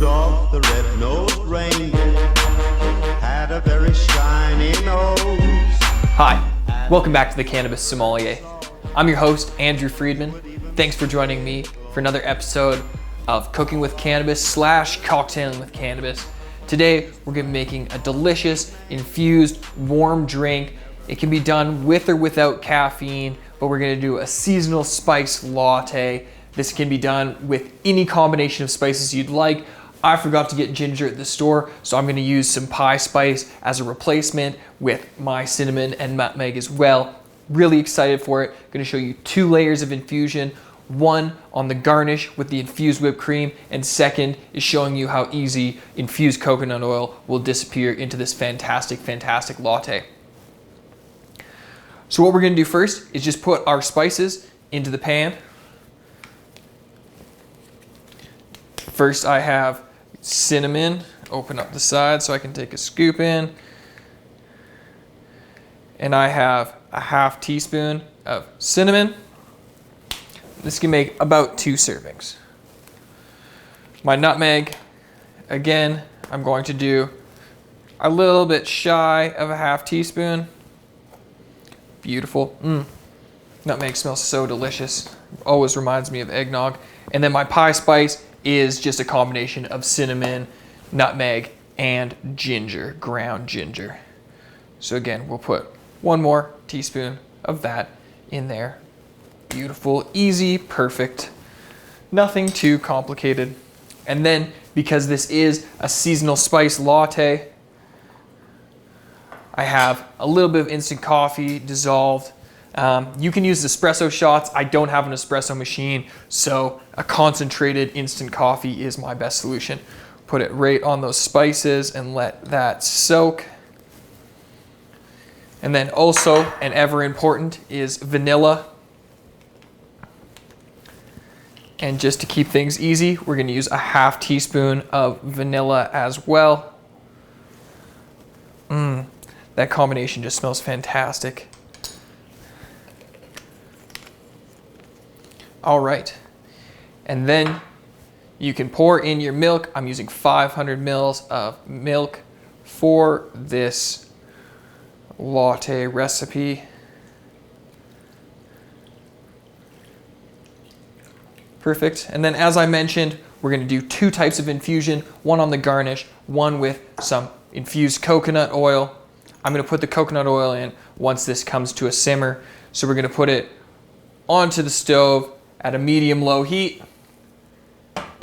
Rudolph the red-nosed reindeer had a very shiny nose. Hi, welcome back to the Cannabis Sommelier. I'm your host, Andrew Freedman. Thanks for joining me for another episode of Cooking with Cannabis / Cocktailing with Cannabis. Today, we're gonna be making a delicious, infused, warm drink. It can be done with or without caffeine, but we're gonna do a seasonal spice latte. This can be done with any combination of spices you'd like. I forgot to get ginger at the store, so I'm gonna use some pie spice as a replacement with my cinnamon and nutmeg as well. Really excited for it. Gonna show you 2 layers of infusion. One on the garnish with the infused whipped cream, and second is showing you how easy infused coconut oil will disappear into this fantastic, fantastic latte. So what we're gonna do first is just put our spices into the pan. First I have cinnamon. Open up the side so I can take a scoop in. And I have a half teaspoon of cinnamon. This can make about 2 servings. My nutmeg, again, I'm going to do a little bit shy of a half teaspoon. Beautiful. Nutmeg smells so delicious. Always reminds me of eggnog. And then my pie spice is just a combination of cinnamon, nutmeg, and ginger, ground ginger. So again, we'll put 1 more teaspoon of that in there. Beautiful, easy, perfect. Nothing too complicated. And then, because this is a seasonal spice latte, I have a little bit of instant coffee dissolved. You can use espresso shots. I don't have an espresso machine, so a concentrated instant coffee is my best solution. Put it right on those spices and let that soak. And then also, and ever important, is vanilla. And just to keep things easy, we're gonna use a half teaspoon of vanilla as well. That combination just smells fantastic. All right, and then you can pour in your milk. I'm using 500 mils of milk for this latte recipe. Perfect, and then as I mentioned, we're gonna do 2 types of infusion, one on the garnish, one with some infused coconut oil. I'm gonna put the coconut oil in once this comes to a simmer. So we're gonna put it onto the stove at a medium-low heat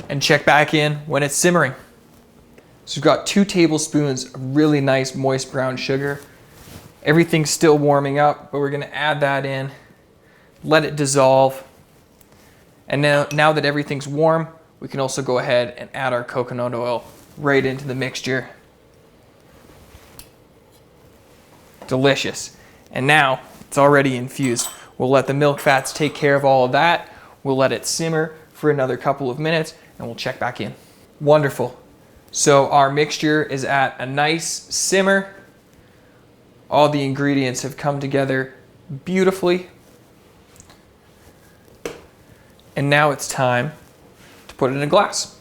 and check back in when it's simmering. So we've got 2 tablespoons of really nice moist brown sugar. Everything's still warming up, but we're gonna add that in, let it dissolve. And now that everything's warm, we can also go ahead and add our coconut oil right into the mixture. Delicious. And now it's already infused. We'll let the milk fats take care of all of that. We'll let it simmer for another couple of minutes and we'll check back in. Wonderful. So our mixture is at a nice simmer. All the ingredients have come together beautifully. And now it's time to put it in a glass,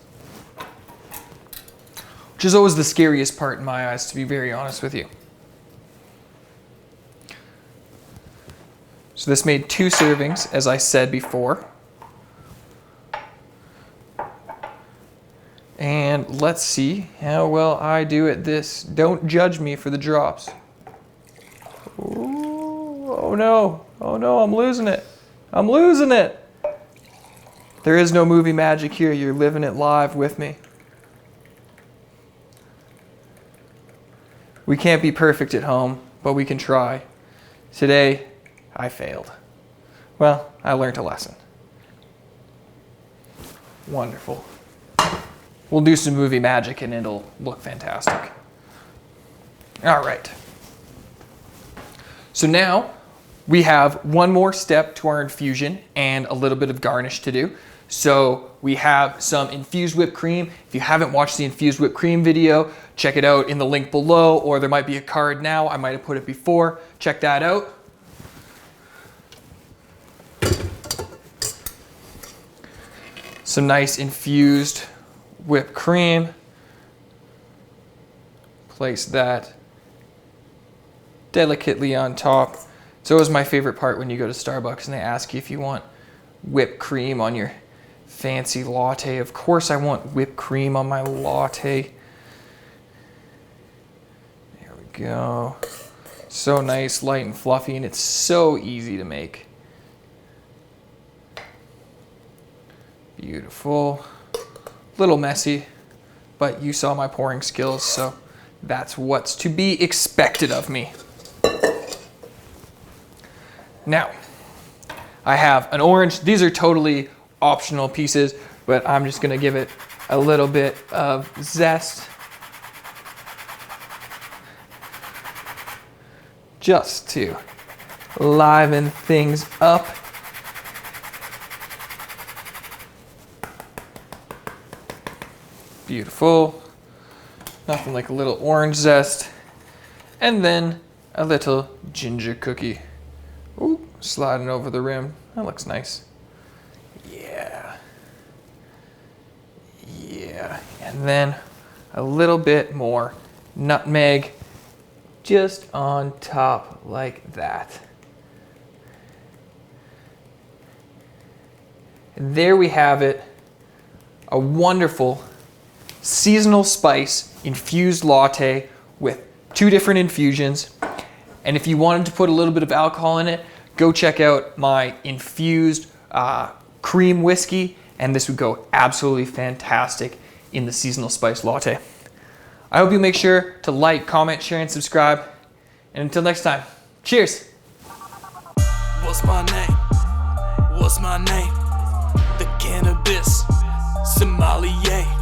which is always the scariest part in my eyes, to be very honest with you. So this made 2 servings, as I said before. And let's see how well I do at this. Don't judge me for the drops. Ooh, oh no, I'm losing it. I'm losing it. There is no movie magic here. You're living it live with me. We can't be perfect at home, but we can try. Today, I failed. Well, I learned a lesson. Wonderful. We'll do some movie magic and it'll look fantastic. All right. So now we have one more step to our infusion and a little bit of garnish to do. So we have some infused whipped cream. If you haven't watched the infused whipped cream video, check it out in the link below, or there might be a card now. I might have put it before. Check that out. Some nice infused whipped cream. Place that delicately on top. It's always my favorite part when you go to Starbucks and they ask you if you want whipped cream on your fancy latte. Of course I want whipped cream on my latte. There we go. So nice, light and fluffy, and it's so easy to make. Beautiful. Little messy, but you saw my pouring skills, so that's what's to be expected of me. Now, I have an orange. These are totally optional pieces, but I'm just gonna give it a little bit of zest. Just to liven things up. Beautiful. Nothing like a little orange zest. And then a little ginger cookie. Ooh, sliding over the rim. That looks nice. Yeah. Yeah. And then a little bit more nutmeg just on top like that. And there we have it. A wonderful seasonal spice infused latte with 2 different infusions. And if you wanted to put a little bit of alcohol in it, go check out my infused cream whiskey, and this would go absolutely fantastic in the seasonal spice latte. I hope you make sure to like, comment, share, and subscribe. And until next time, cheers. What's my name? What's my name? The Cannabis Sommelier.